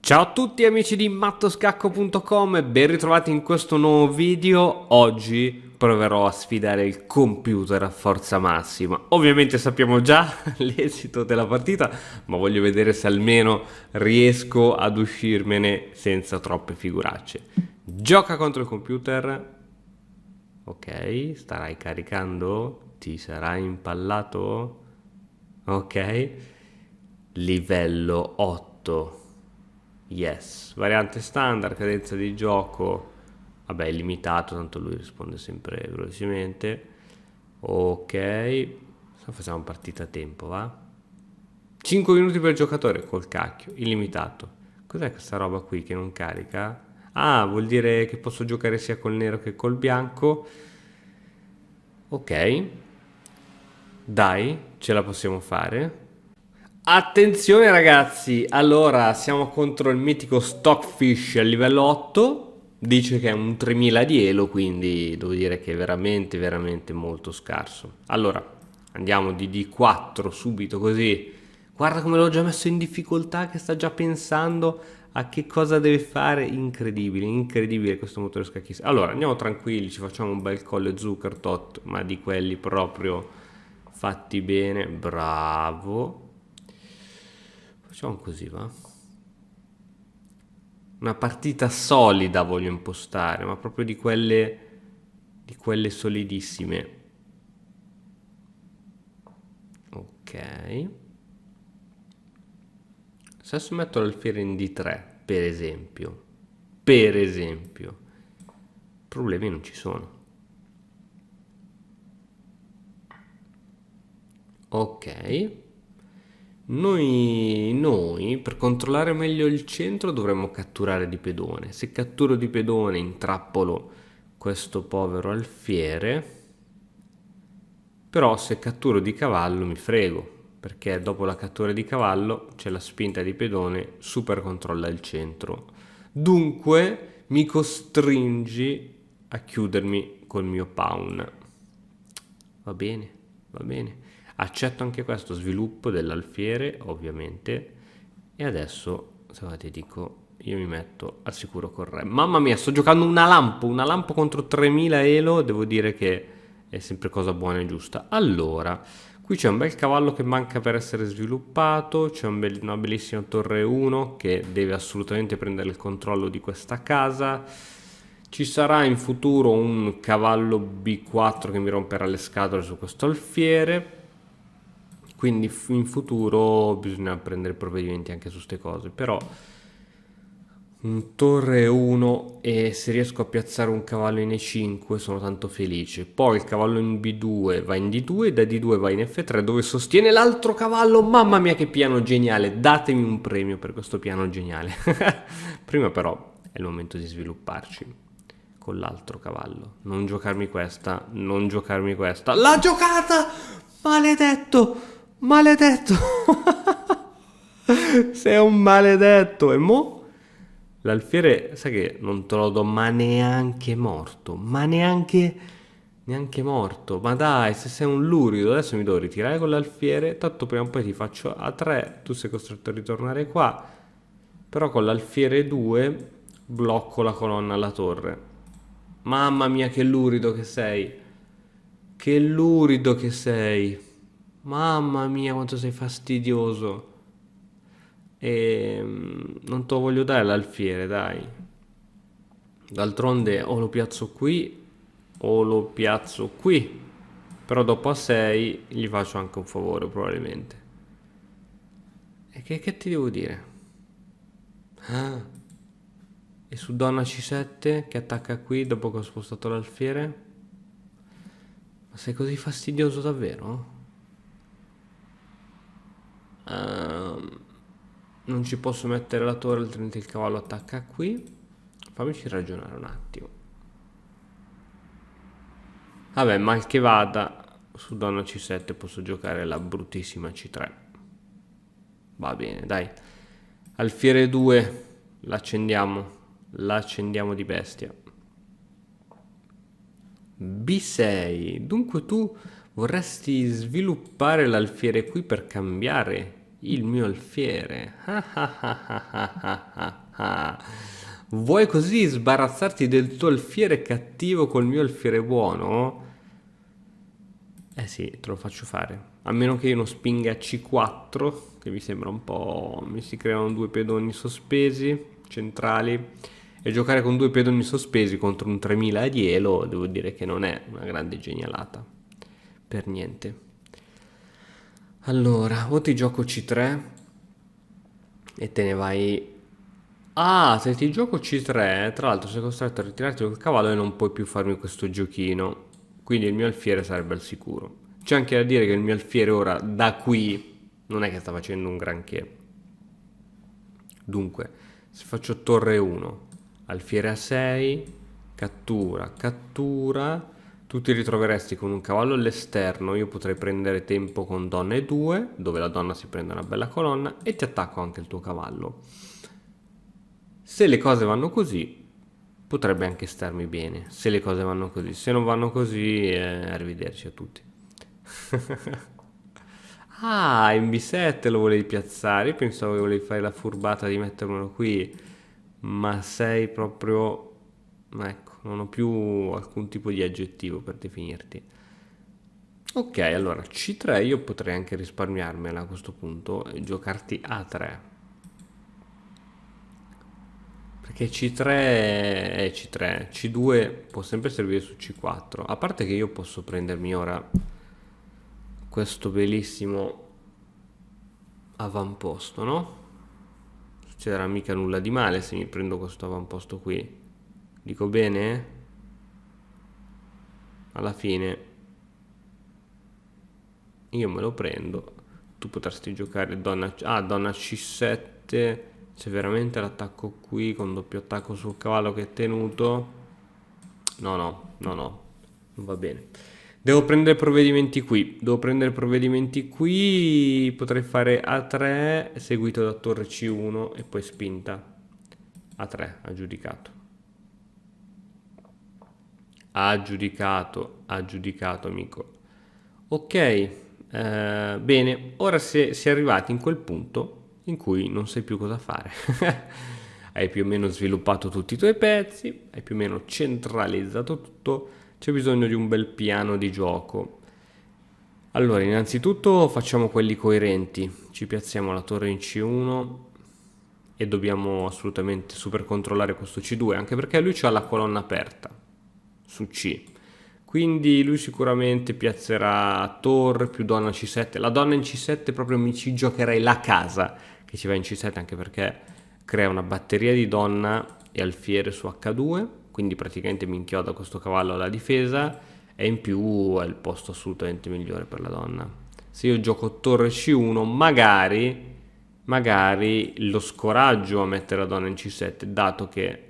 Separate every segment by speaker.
Speaker 1: Ciao a tutti amici di mattoscacco.com e ben ritrovati in questo nuovo video. Oggi proverò a sfidare il computer a forza massima. Ovviamente sappiamo già l'esito della partita, ma voglio vedere se almeno riesco ad uscirmene senza troppe figuracce. Gioca contro il computer. Ok, starai caricando? Ti sarai impallato? Ok. Livello 8. Yes, variante standard, cadenza di gioco, vabbè, illimitato, tanto lui risponde sempre velocemente. Ok, facciamo partita a tempo, va? 5 minuti per giocatore, col cacchio, illimitato. Cos'è questa roba qui che non carica? Ah, vuol dire che posso giocare sia col nero che col bianco. Ok, dai, ce la possiamo fare. Attenzione ragazzi, allora siamo contro il mitico Stockfish a livello 8, dice che è un 3000 di elo, quindi devo dire che è veramente veramente molto scarso. Allora, andiamo di D4 subito così, guarda come l'ho già messo in difficoltà che sta già pensando a che cosa deve fare, incredibile, incredibile questo motore scacchista. Allora, andiamo tranquilli, ci facciamo un bel colle Zuckertot, ma di quelli proprio fatti bene, bravo. Facciamo così, va? Una partita solida voglio impostare, ma proprio di quelle solidissime. Ok. Se adesso metto l'alfiere in D3, per esempio, problemi non ci sono. Ok. Noi per controllare meglio il centro dovremmo catturare di pedone. Se catturo di pedone intrappolo questo povero alfiere, però se catturo di cavallo mi frego, perché dopo la cattura di cavallo c'è la spinta di pedone, super controlla il centro. Dunque mi costringi a chiudermi col mio pawn. Va bene, va bene. Accetto anche questo sviluppo dell'alfiere, ovviamente. E adesso, se ti dico, io mi metto al sicuro col re. Mamma mia, sto giocando una lampo contro 3000 elo, devo dire che è sempre cosa buona e giusta. Allora, qui c'è un bel cavallo che manca per essere sviluppato, c'è una bellissima torre 1 che deve assolutamente prendere il controllo di questa casa. Ci sarà in futuro un cavallo B4 che mi romperà le scatole su questo alfiere, quindi in futuro bisogna prendere provvedimenti anche su queste cose, però un torre 1 e se riesco a piazzare un cavallo in E5 sono tanto felice. Poi il cavallo in B2 va in D2 e da D2 va in F3 dove sostiene l'altro cavallo. Mamma mia che piano geniale, datemi un premio per questo piano geniale. Prima però è il momento di svilupparci con l'altro cavallo. Non giocarmi questa, non giocarmi questa. L'ha giocata! Maledetto! Maledetto! Sei un maledetto! E mo'? L'alfiere, sai che non te lo do, ma neanche morto. Ma neanche morto. Ma dai, se sei un lurido, adesso mi devo ritirare con l'alfiere. Tanto prima o poi ti faccio a 3. Tu sei costretto a ritornare qua. Però con l'alfiere 2 blocco la colonna alla torre. Mamma mia, che lurido che sei. Che lurido che sei. Mamma mia, quanto sei fastidioso. E non te lo voglio dare l'alfiere, dai. D'altronde o lo piazzo qui o lo piazzo qui. Però dopo a 6 gli faccio anche un favore, probabilmente. E che ti devo dire? Ah, e su donna C7 che attacca qui dopo che ho spostato l'alfiere? Ma sei così fastidioso davvero? Non ci posso mettere la torre altrimenti il cavallo attacca qui. Fammici ragionare un attimo. Vabbè, mal che vada, su donna C7 posso giocare la bruttissima C3. Va bene, dai. Alfiere 2, l'accendiamo di bestia. B6, dunque tu vorresti sviluppare l'alfiere qui per cambiare il mio alfiere. Vuoi così sbarazzarti del tuo alfiere cattivo col mio alfiere buono? Eh sì, te lo faccio fare. A meno che io non spinga C4, che mi sembra un po'. Mi si creano due pedoni sospesi, centrali. E giocare con due pedoni sospesi contro un 3000 a Dielo, devo dire che non è una grande genialata. Per niente. Allora, o ti gioco C3 e te ne vai. Ah, se ti gioco C3, tra l'altro sei costretto a ritirarti col cavallo e non puoi più farmi questo giochino. Quindi il mio alfiere sarebbe al sicuro. C'è anche da dire che il mio alfiere ora da qui non è che sta facendo un granché. Dunque, se faccio torre 1, alfiere a 6, cattura, cattura, tu ti ritroveresti con un cavallo all'esterno, io potrei prendere tempo con donna e 2, dove la donna si prende una bella colonna e ti attacco anche il tuo cavallo. Se le cose vanno così, potrebbe anche starmi bene. Se le cose vanno così, se non vanno così, arrivederci a tutti. Ah, in B7 lo volevi piazzare. Io pensavo che volevi fare la furbata di mettermelo qui, ma sei proprio. Ecco, non ho più alcun tipo di aggettivo per definirti. Ok, allora C3 io potrei anche risparmiarmela a questo punto e giocarti A3. Perché C3 è C3, C2 può sempre servire su C4. A parte che io posso prendermi ora questo bellissimo avamposto, no? Non succederà mica nulla di male se mi prendo questo avamposto qui. Dico bene? Alla fine io me lo prendo. Tu potresti giocare donna C7. C'è veramente l'attacco qui con doppio attacco sul cavallo che è tenuto. No, no, no, no, non va bene. Devo prendere provvedimenti qui. Devo prendere provvedimenti qui. Potrei fare A3 seguito da torre C1 e poi spinta. A3, aggiudicato. Aggiudicato, aggiudicato, amico. Ok, bene. Ora si è arrivati in quel punto in cui non sai più cosa fare. Hai più o meno sviluppato tutti i tuoi pezzi, hai più o meno centralizzato tutto, c'è bisogno di un bel piano di gioco. Allora, innanzitutto facciamo quelli coerenti, ci piazziamo la torre in C1 e dobbiamo assolutamente super controllare questo C2, anche perché lui ha la colonna aperta su C. Quindi lui sicuramente piazzerà torre più donna C7. La donna in C7 proprio mi ci giocherei la casa che ci va in C7, anche perché crea una batteria di donna e alfiere su H2, quindi praticamente mi inchioda questo cavallo alla difesa e in più è il posto assolutamente migliore per la donna. Se io gioco torre C1, magari lo scoraggio a mettere la donna in C7, dato che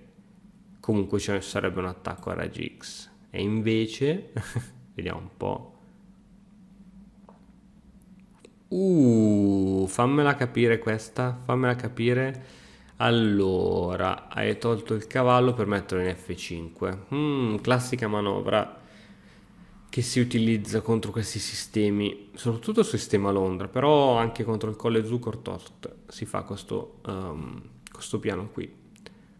Speaker 1: comunque ci sarebbe un attacco a raggi X. E invece, vediamo un po'. Fammela capire questa, fammela capire. Allora, hai tolto il cavallo per metterlo in F5. Classica manovra che si utilizza contro questi sistemi, soprattutto il sistema Londra, però anche contro il Colle Zucortort si fa questo piano qui.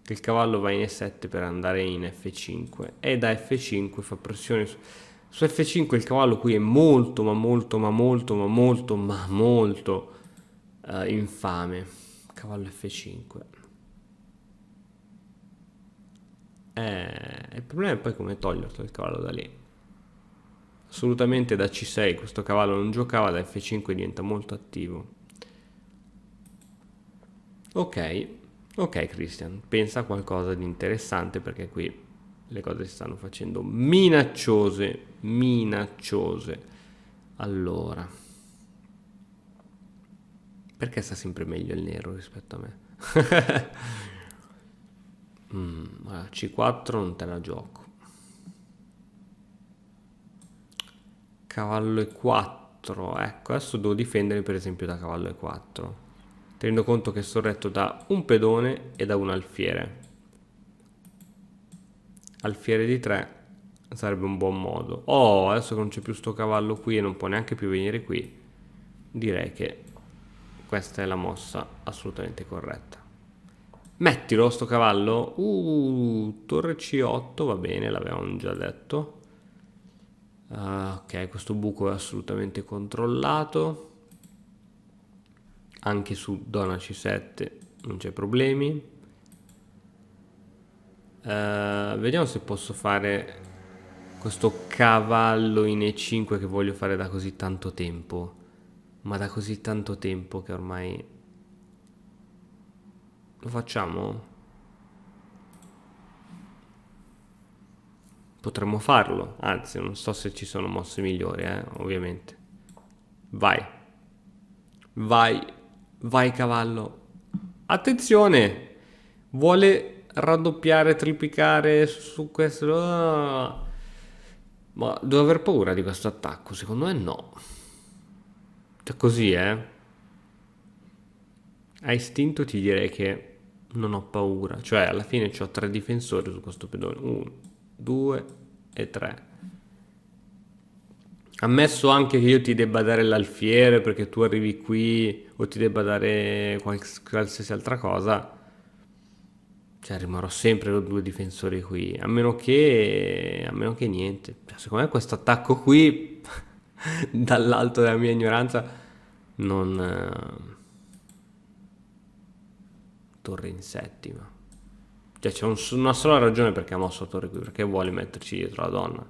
Speaker 1: Che il cavallo va in E7 per andare in F5 e da F5 fa pressione su F5. Il cavallo qui è molto ma molto ma molto ma molto ma molto infame. Cavallo F5. Il problema è poi come toglierlo il cavallo da lì. Assolutamente da C6 questo cavallo non giocava, da F5 diventa molto attivo. Ok Christian, pensa a qualcosa di interessante perché qui le cose si stanno facendo minacciose, minacciose. Allora, perché sta sempre meglio il nero rispetto a me? Allora, C4 non te la gioco. Cavallo E4, ecco, adesso devo difendermi per esempio da cavallo E4, tenendo conto che sto retto da un pedone e da un alfiere. Alfiere di 3 sarebbe un buon modo. Adesso che non c'è più sto cavallo qui e non può neanche più venire qui, direi che questa è la mossa assolutamente corretta. Mettilo sto cavallo. Torre C8, va bene, l'avevamo già detto. Ok, questo buco è assolutamente controllato. Anche su donna C7 non c'è problemi. Vediamo se posso fare questo cavallo in E5 che voglio fare da così tanto tempo. Ma da così tanto tempo che ormai... Lo facciamo? Potremmo farlo, anzi non so se ci sono mosse migliori, ovviamente. Vai, vai, vai cavallo. Attenzione, vuole raddoppiare, triplicare su questo. Ma devo aver paura di questo attacco? Secondo me no. Cioè così, A istinto ti direi che non ho paura. Cioè alla fine ho 3 difensori su questo pedone. 1, 2 e 3. Ammesso anche che io ti debba dare l'alfiere perché tu arrivi qui o ti debba dare qualsiasi altra cosa, cioè rimarrò sempre con 2 difensori qui, a meno che niente. Cioè, secondo me questo attacco qui, dall'alto della mia ignoranza, non... torre in settima. Cioè c'è una sola ragione perché ha mosso la torre qui, perché vuole metterci dietro la donna.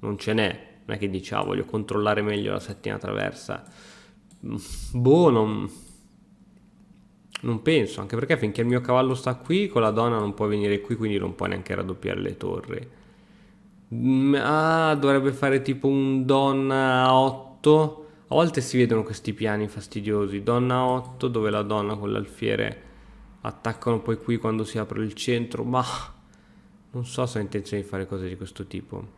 Speaker 1: Non ce n'è. Non è che dice, voglio controllare meglio la settima traversa. Boh, non penso, anche perché finché il mio cavallo sta qui, con la donna non può venire qui, quindi non può neanche raddoppiare le torri. Dovrebbe fare tipo un donna a 8. A volte si vedono questi piani fastidiosi. Donna a 8, dove la donna con l'alfiere attaccano poi qui quando si apre il centro, ma non so se ho intenzione di fare cose di questo tipo.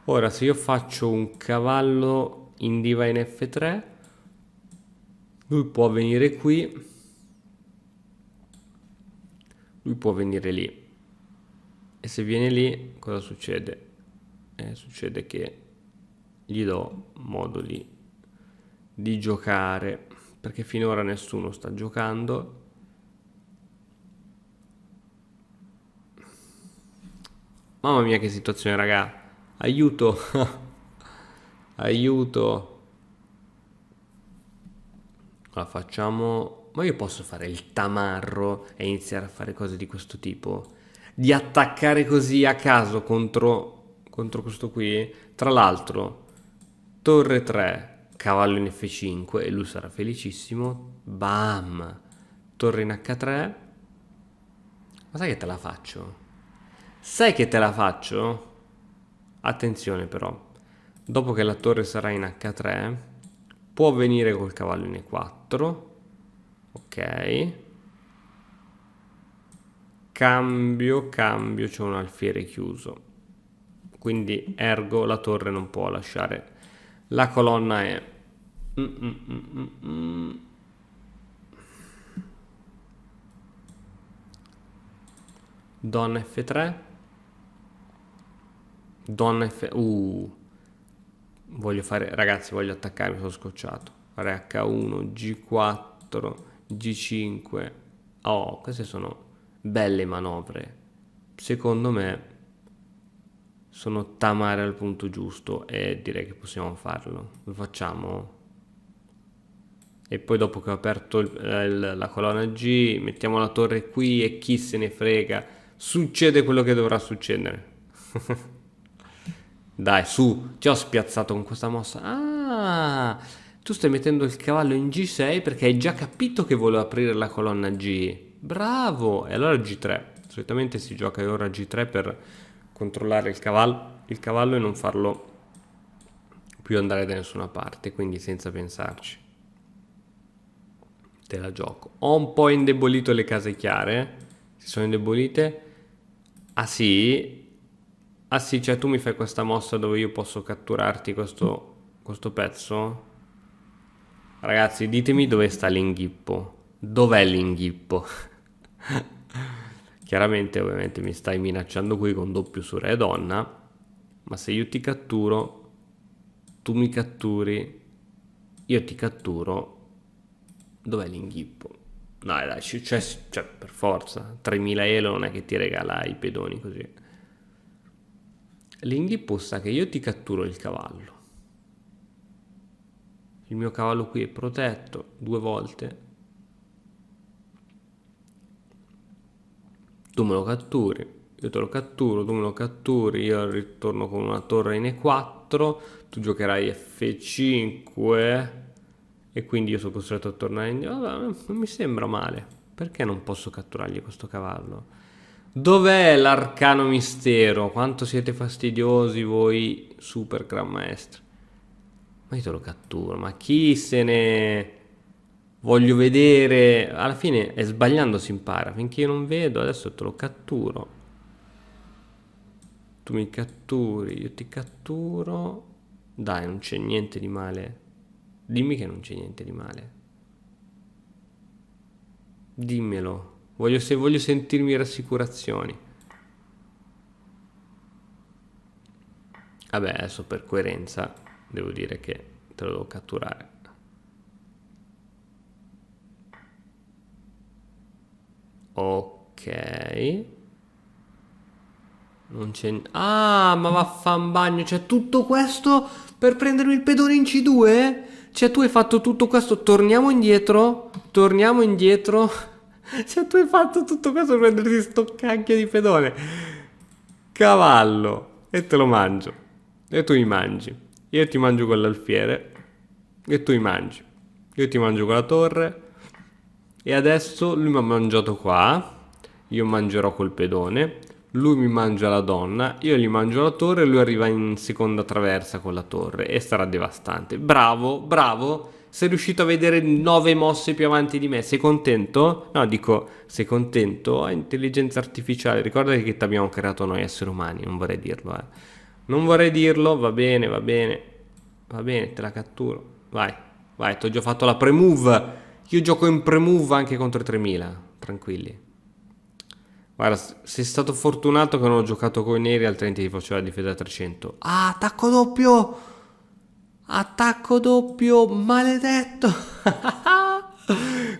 Speaker 1: Ora, se io faccio un cavallo in diva in F3, lui può venire qui, lui può venire lì. E se viene lì, cosa succede? Succede che gli do modo di giocare, perché finora nessuno sta giocando. Mamma mia che situazione, raga. Aiuto. Aiuto. Allora facciamo... Ma io posso fare il tamarro e iniziare a fare cose di questo tipo? Di attaccare così a caso contro questo qui? Tra l'altro, torre 3, cavallo in F5 e lui sarà felicissimo. Bam! Torre in H3. Ma sai che te la faccio? Sai che te la faccio? Attenzione però, dopo che la torre sarà in H3, può venire col cavallo in E4, ok, cambio, c'è un alfiere chiuso, quindi ergo la torre non può lasciare la colonna E. Donna F3, donna F... voglio fare... Ragazzi, voglio attaccare, mi sono scocciato. Fare H1, G4, G5. Oh, queste sono belle manovre. Secondo me sono tamare al punto giusto e direi che possiamo farlo. Lo facciamo? E poi dopo che ho aperto la colonna G, mettiamo la torre qui e chi se ne frega. Succede quello che dovrà succedere. Dai, su, ti ho spiazzato con questa mossa. Ah, tu stai mettendo il cavallo in G6 perché hai già capito che volevo aprire la colonna G. Bravo! E allora G3. Solitamente si gioca ora G3 per controllare il cavallo e non farlo più andare da nessuna parte, quindi senza pensarci. Te la gioco. Ho un po' indebolito le case chiare. Si sono indebolite. Ah sì? Ah sì, cioè tu mi fai questa mossa dove io posso catturarti questo pezzo? Ragazzi, ditemi dove sta l'inghippo. Dov'è l'inghippo? Chiaramente, ovviamente, mi stai minacciando qui con doppio su re e donna, ma se io ti catturo, tu mi catturi, io ti catturo Dov'è l'inghippo? Dai, dai, cioè, per forza. 3000 elo non è che ti regala i pedoni così. L'inghippo sta che io ti catturo il cavallo. Il mio cavallo qui è protetto 2 volte. Tu me lo catturi, io te lo catturo, tu me lo catturi, io ritorno con una torre in E4, tu giocherai F5 e quindi io sono costretto a tornare indietro. Vabbè, non mi sembra male. Perché non posso catturargli questo cavallo? Dov'è l'arcano mistero? Quanto siete fastidiosi voi super gran maestri. Ma io te lo catturo, ma chi se ne... Voglio vedere... Alla fine è sbagliando si impara, finché io non vedo, adesso te lo catturo. Tu mi catturi, io ti catturo. Dai, non c'è niente di male. Dimmi che non c'è niente di male. Dimmelo. Voglio sentirmi rassicurazioni. Vabbè, adesso per coerenza devo dire che te lo devo catturare. Ok. Non c'è... Ah, ma vaffan bagno. C'è tutto questo per prendermi il pedone in C2? Cioè tu hai fatto tutto questo, torniamo indietro? Torniamo indietro? Cioè tu hai fatto tutto questo per prenderti sto cacchio di pedone. Cavallo. E te lo mangio. E tu mi mangi. Io ti mangio con l'alfiere. E tu mi mangi. Io ti mangio con la torre. E adesso lui mi ha mangiato qua. Io mangerò col pedone. Lui mi mangia la donna. Io gli mangio la torre. E lui arriva in seconda traversa con la torre. E sarà devastante. Bravo, bravo. Sei riuscito a vedere 9 mosse più avanti di me. Sei contento? No, dico, sei contento? Ah, intelligenza artificiale. Ricordati che ti abbiamo creato noi esseri umani. Non vorrei dirlo, eh. Non vorrei dirlo. Va bene, va bene. Va bene, te la catturo. Vai, vai, ti ho già fatto la pre-move. Io gioco in pre-move anche contro i 3000. Tranquilli. Guarda, sei stato fortunato che non ho giocato con i neri, altrimenti ti facevo la difesa a 300. Ah, attacco doppio! Attacco doppio, maledetto!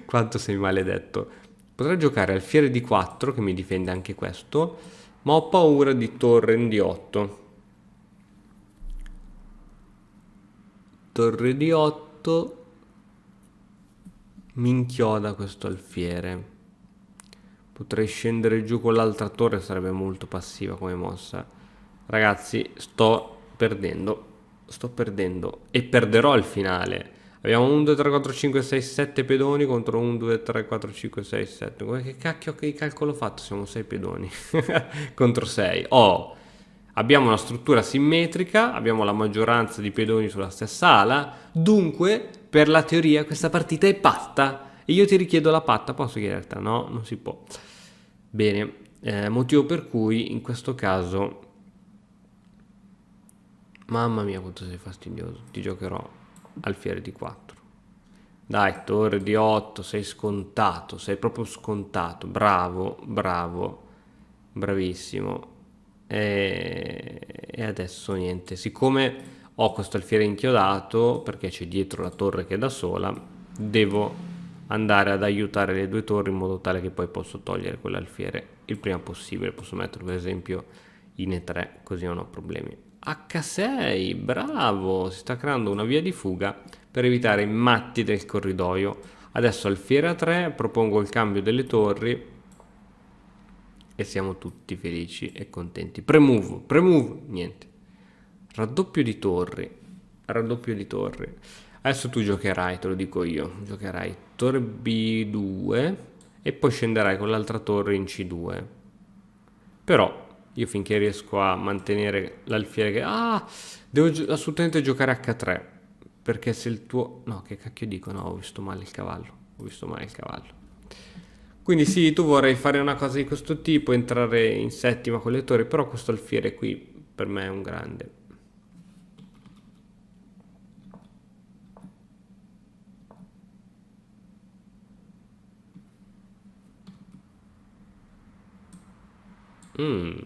Speaker 1: Quanto sei maledetto. Potrei giocare alfiere di 4 che mi difende anche questo, ma ho paura di torre in D8. Torre di 8 mi inchioda questo alfiere. Potrei scendere giù con l'altra torre, sarebbe molto passiva come mossa. Ragazzi, sto perdendo. Sto perdendo. E perderò al finale. Abbiamo 1, 2, 3, 4, 5, 6, 7 pedoni contro 1, 2, 3, 4, 5, 6, 7. Che cacchio che calcolo ho fatto? Siamo 6 pedoni contro 6. Oh, abbiamo una struttura simmetrica, abbiamo la maggioranza di pedoni sulla stessa ala. Dunque, per la teoria, questa partita è patta. E io ti richiedo la patta. Posso chiederti? No, non si può. Bene, motivo per cui in questo caso... Mamma mia quanto sei fastidioso. Ti giocherò alfiere di 4. Dai, torre di 8, sei scontato, sei proprio scontato. Bravo, bravo, bravissimo. E adesso niente, siccome ho questo alfiere inchiodato, perché c'è dietro la torre che è da sola, devo andare ad aiutare le due torri in modo tale che poi posso togliere quell'alfiere il prima possibile. Posso metterlo per esempio in E3, così non ho problemi. H6, bravo, si sta creando una via di fuga per evitare i matti del corridoio. Adesso alfiere a 3, propongo il cambio delle torri e siamo tutti felici e contenti. Premove, niente. Raddoppio di torri, raddoppio di torri. Adesso tu giocherai, te lo dico io, giocherai torre B2 e poi scenderai con l'altra torre in C2. Però io finché riesco a mantenere l'alfiere che... Ah, devo assolutamente giocare H3, perché se il tuo... No, che cacchio dico? No, ho visto male il cavallo, ho visto male il cavallo. Quindi sì, tu vorrei fare una cosa di questo tipo, entrare in settima con le torri, però questo alfiere qui per me è un grande. Mm.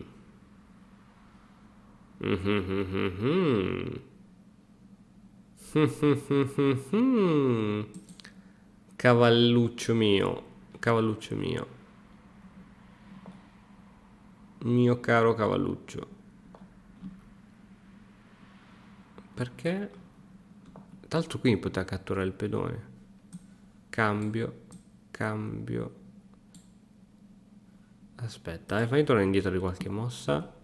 Speaker 1: Cavalluccio mio, cavalluccio mio caro cavalluccio. Perché? Tra l'altro qui mi poteva catturare il pedone. Cambio, cambio. Aspetta, fammi tornare indietro di qualche mossa.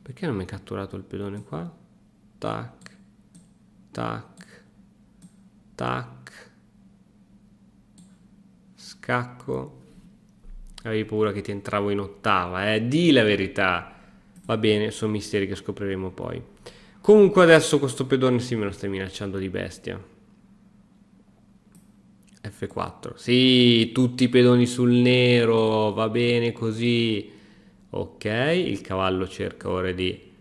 Speaker 1: Perché non mi hai catturato il pedone qua? Tac, tac, tac. Scacco. Avevi paura che ti entravo in ottava, eh? Di la verità. Va bene, sono misteri che scopriremo poi. Comunque adesso questo pedone sì me lo stai minacciando di bestia. F4. Sì, tutti i pedoni sul nero, va bene così. Ok, il cavallo cerca ora di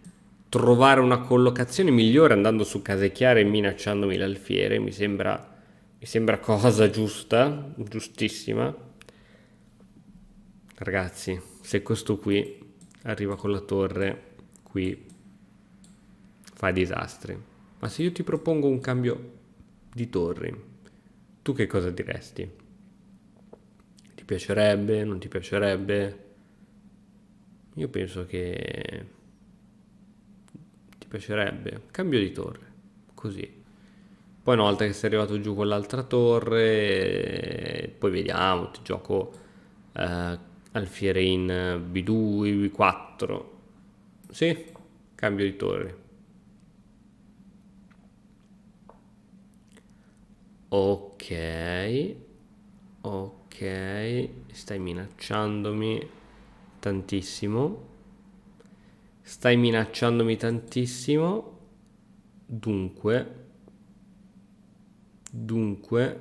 Speaker 1: trovare una collocazione migliore andando su case chiare e minacciandomi l'alfiere. Mi sembra cosa giusta, giustissima. Ragazzi, se questo qui arriva con la torre, qui fa disastri. Ma se io ti propongo un cambio di torri, tu che cosa diresti? Ti piacerebbe? Non ti piacerebbe? Io penso che ti piacerebbe. Cambio di torre, così. Poi una volta che sei arrivato giù con l'altra torre, poi vediamo, ti gioco alfiere in B2, B4. Sì, cambio di torre. Ok, ok, stai minacciandomi tantissimo. Stai minacciandomi tantissimo. Dunque,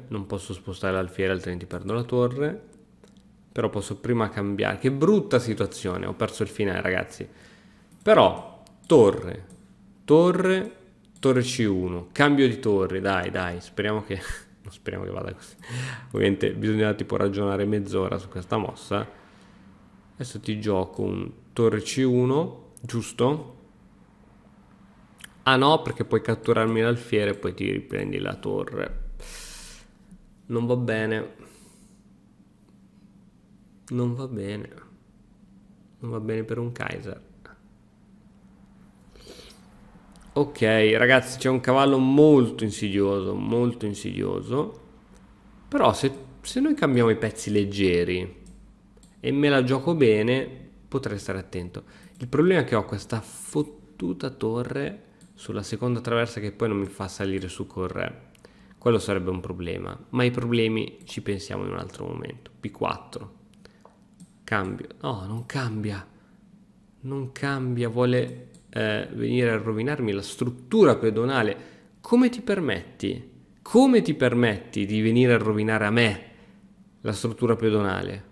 Speaker 1: non posso spostare l'alfiere altrimenti perdo la torre. Però posso prima cambiare. Che brutta situazione, ho perso il finale ragazzi. Però, torre, torre, torre C1, cambio di torre, dai, speriamo che... non speriamo che vada così. Ovviamente bisogna tipo ragionare mezz'ora su questa mossa. Adesso ti gioco un torre C1, giusto? Ah no, perché puoi catturarmi l'alfiere e poi ti riprendi la torre. Non va bene. Non va bene. Non va bene per un Kaiser. Ok, ragazzi, c'è un cavallo molto insidioso, molto insidioso. Però se noi cambiamo i pezzi leggeri e me la gioco bene, potrei stare attento. Il problema è che ho questa fottuta torre sulla seconda traversa che poi non mi fa salire su col re. Quello sarebbe un problema, ma i problemi ci pensiamo in un altro momento. P4. Cambio. No, non cambia. Non cambia, vuole venire a rovinarmi la struttura pedonale. Come ti permetti? Come ti permetti di venire a rovinare a me la struttura pedonale?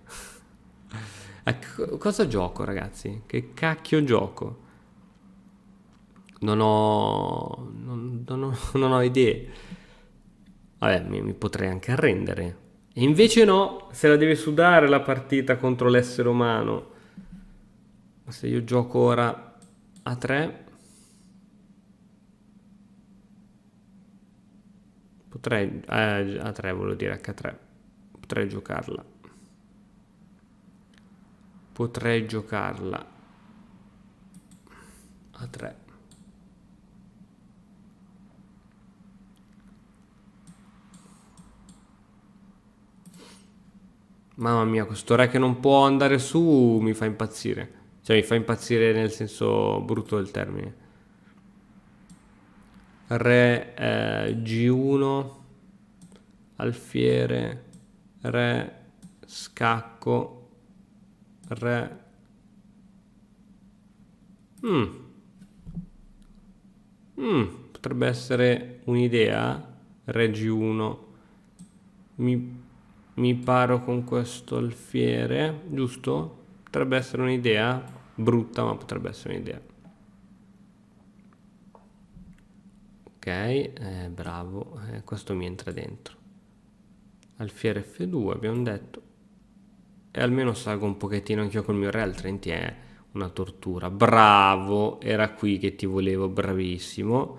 Speaker 1: Cosa gioco, ragazzi? Che cacchio gioco? Non ho idee. Vabbè, mi potrei anche arrendere. E invece no, se la deve sudare la partita contro l'essere umano. Ma se io gioco ora a 3, potrei... a 3 volevo dire H3. Potrei giocarla. Potrei giocarla a 3. Mamma mia, questo re che non può andare su mi fa impazzire. Cioè mi fa impazzire nel senso brutto del termine. Re G1, alfiere, re, scacco, re. Potrebbe essere un'idea. Re G1. Mi paro con questo alfiere, giusto? Potrebbe essere un'idea. Brutta, ma potrebbe essere un'idea. Ok, bravo. Questo mi entra dentro. Alfiere F2, abbiamo detto. E almeno salgo un pochettino anch'io col mio re, altrimenti è una tortura. Bravo, era qui che ti volevo, bravissimo.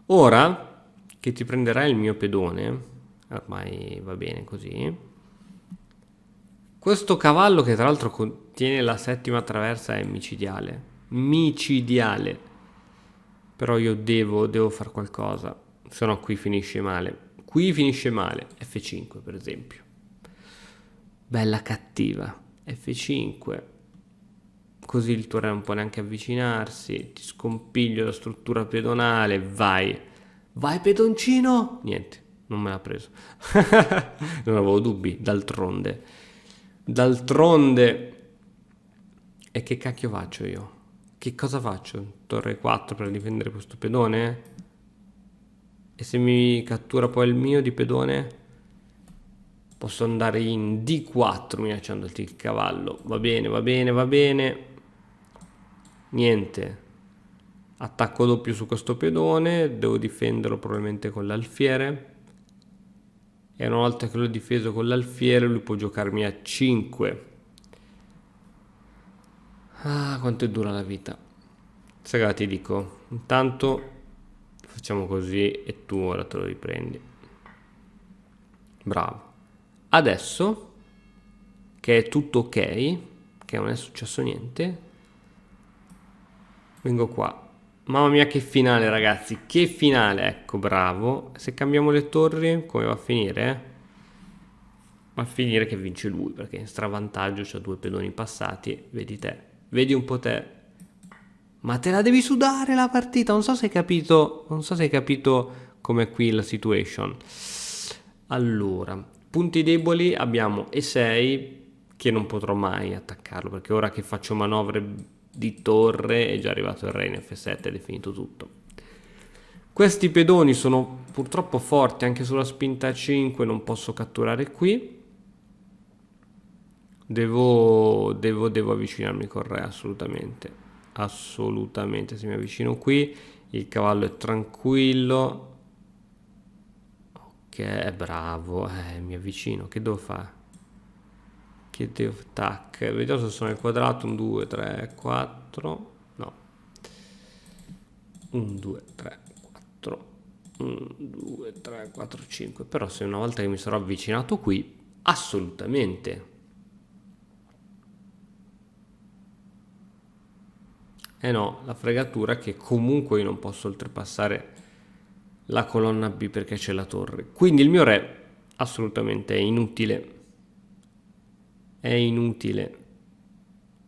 Speaker 1: Ora che ti prenderai il mio pedone, ormai va bene così. Questo cavallo, che tra l'altro contiene la settima traversa, è micidiale, però io devo fare qualcosa, se no qui finisce male. F5 per esempio, bella cattiva, F5, così il tuo re non può neanche avvicinarsi, ti scompiglio la struttura pedonale, vai pedoncino, niente, non me l'ha preso. Non avevo dubbi, d'altronde, e che cacchio faccio io? Che cosa faccio? Torre 4 per difendere questo pedone? E se mi cattura poi il mio di pedone, posso andare in D4 minacciandoti il cavallo. Va bene. Niente. Attacco doppio su questo pedone, devo difenderlo probabilmente con l'alfiere. E una volta che l'ho difeso con l'alfiere, lui può giocarmi a 5. Ah, quanto è dura la vita. Sai cosa ti dico? Intanto facciamo così e tu ora te lo riprendi. Bravo. Adesso che è tutto ok, che non è successo niente, vengo qua. Mamma mia che finale ragazzi, che finale, ecco bravo. Se cambiamo le torri come va a finire? Va a finire che vince lui, perché in stravantaggio c'ha 2 pedoni passati, vedi te, vedi un po' te. Ma te la devi sudare la partita, non so se hai capito com'è qui la situation. Allora, punti deboli abbiamo E6, che non potrò mai attaccarlo, perché ora che faccio manovre di torre è già arrivato il re in F7 ed è finito tutto. Questi pedoni sono purtroppo forti, anche sulla spinta A5 non posso catturare qui. Devo avvicinarmi col re, assolutamente. Se mi avvicino qui il cavallo è tranquillo. Ok, bravo, mi avvicino, che devo fare? Tac, vediamo se sono nel quadrato. 1, 2, 3, 4. No, 1, 2, 3, 4. 1, 2, 3, 4, 5. Però se una volta che mi sarò avvicinato qui, assolutamente. Eh no, la fregatura è che comunque io non posso oltrepassare la colonna B perché c'è la torre. Quindi il mio re assolutamente è inutile.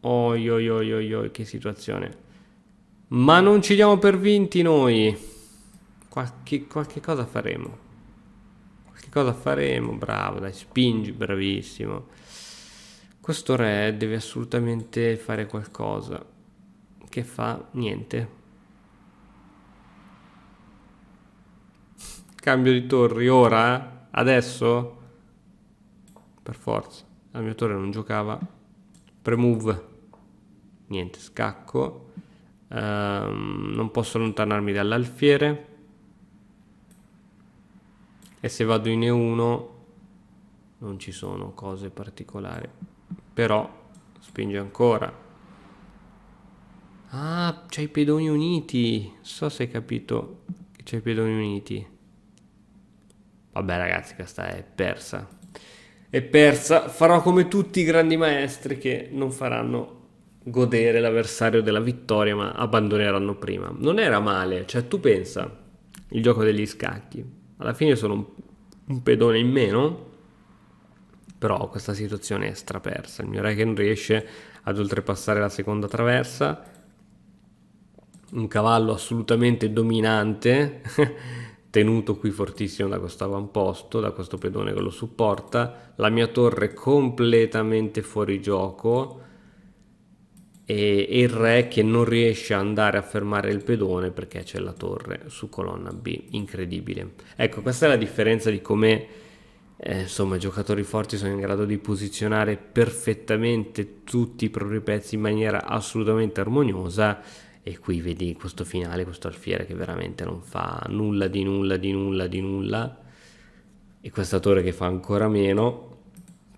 Speaker 1: Oi, che situazione. Ma non ci diamo per vinti noi. Qualche cosa faremo. Bravo, dai, spingi, bravissimo. Questo re deve assolutamente fare qualcosa. Che fa? Niente. Cambio di torri ora? Adesso? Per forza. La mia torre non giocava. Premove. Niente, scacco. Non posso allontanarmi dall'alfiere. E se vado in E1 non ci sono cose particolari. Però spinge ancora. Ah, c'hai i pedoni uniti. So se hai capito che c'hai i pedoni uniti. Vabbè ragazzi, questa è persa. Farò come tutti i grandi maestri che non faranno godere l'avversario della vittoria, ma abbandoneranno prima. Non era male, cioè tu pensa, il gioco degli scacchi. Alla fine sono un pedone in meno, però questa situazione è strapersa. Il mio re che non riesce ad oltrepassare la seconda traversa. Un cavallo assolutamente dominante, tenuto qui fortissimo da questo avamposto, da questo pedone che lo supporta. La mia torre completamente fuori gioco e il re che non riesce ad andare a fermare il pedone perché c'è la torre su colonna B. Incredibile. Ecco, questa è la differenza di come insomma i giocatori forti sono in grado di posizionare perfettamente tutti i propri pezzi in maniera assolutamente armoniosa. E qui vedi questo finale, questo alfiere che veramente non fa nulla di nulla. E questa torre che fa ancora meno,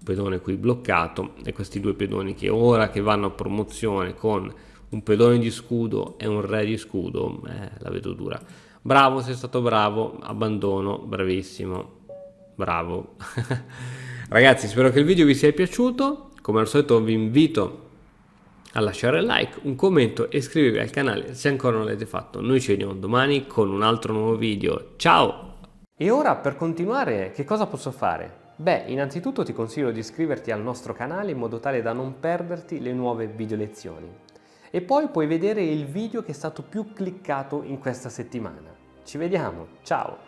Speaker 1: pedone qui bloccato, e questi 2 pedoni che ora che vanno a promozione con un pedone di scudo e un re di scudo, la vedo dura. Bravo, sei stato bravo, abbandono, bravissimo. bravo. Ragazzi, spero che il video vi sia piaciuto. Come al solito vi invito a lasciare like, un commento e iscrivervi al canale se ancora non l'avete fatto. Noi ci vediamo domani con un altro nuovo video. Ciao! E ora, per continuare, che cosa posso fare? Beh, innanzitutto ti consiglio di iscriverti al nostro canale in modo tale da non perderti le nuove video lezioni. E poi puoi vedere il video che è stato più cliccato in questa settimana. Ci vediamo, ciao!